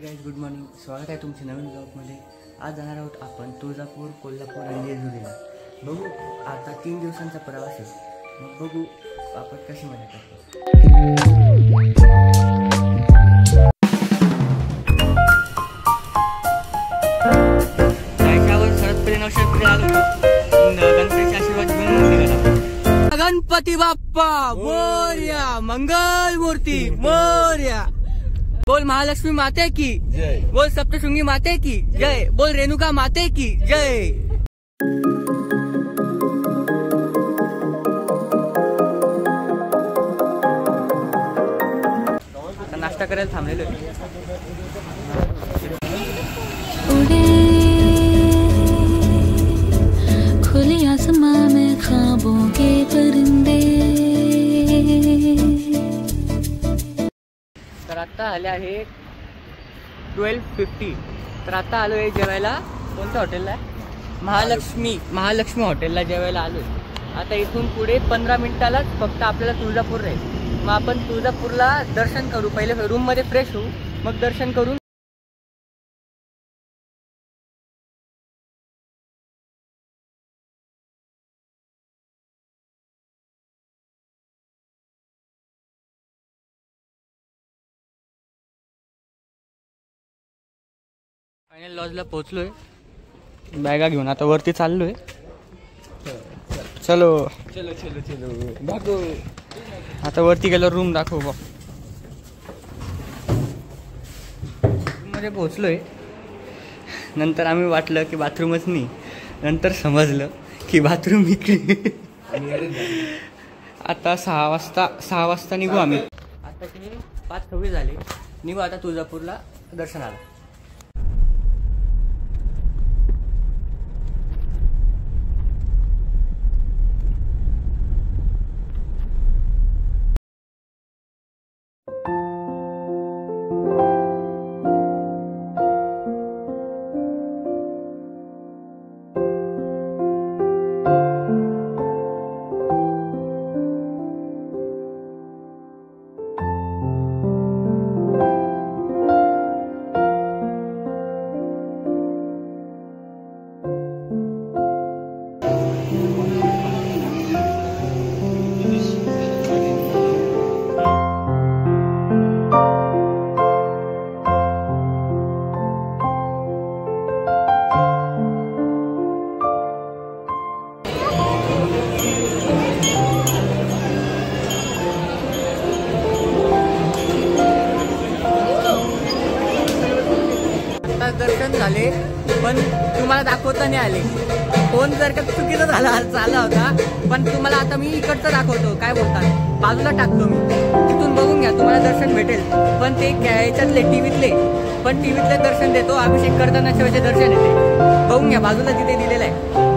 Guys good morning, स्वागत आहे तुमचे नवीन ब्लॉगमध्ये। आज जाणार आहोत आपण तुळजापूर, कोल्हापूर आणि जेजुरीला। बघू आता 3 दिवसांचा प्रवास आहे, मग बघू आपण कशी मजा करतो। त्याच्यावर सरत परिणामशास्त्री आलो, गणपतीचे आशीर्वाद घेऊन निघाला। गणपती बाप्पा मोरया, मंगल मूर्ती मोरया। बोल महालक्ष्मी माते की जय, बोल सप्तशृंगी माते की जय, बोल रेणुका माते की जय। आता नाश्ता करायला थांबलेलो आहे। खुले आसमां में ख्वाबों के परिंदे। तर आता आले आहे 12:50। तर आता आलो आहे जेवायला कोणत्या हॉटेलला, महालक्ष्मी हॉटेलला जेवायला आलो आहे। आता इथून पुढे 15 मिनिटालाच फक्त आपल्याला तुळजापूर राहील। मग आपण तुळजापूरला दर्शन करू, पहिले रूममध्ये फ्रेश होऊ, मग दर्शन करून फायनल लॉजला पोहोचलोय, बॅगा घेऊन आता वरती चाललोय। चलो चलो चलो चलो दाखव, आता वरती गेलो रूम दाखव बघ। मध्ये पोहोचलोय, नंतर आम्ही वाटलं की बाथरूमच नाही, नंतर समजलं की बाथरूम इकडे। आता 6 वाजता निघू आम्ही। आता की 5:26 झाले, निघू आता तुळजापूरला दर्शनाला। दर्शन झाले, पण तुम्हाला दाखवता नाही आले। फोन जर का चुकीचा झाला होता, पण तुम्हाला आता मी इकडचं दाखवतो। काय बोलतात, बाजूला टाकतो मी, तिथून बघून घ्या, तुम्हाला दर्शन भेटेल। पण ते याच्यातले टीव्हीतले दर्शन देतो, अभिषेक करताना शिवायचे दर्शन येते, बघून घ्या, बाजूला तिथे दिलेलं आहे।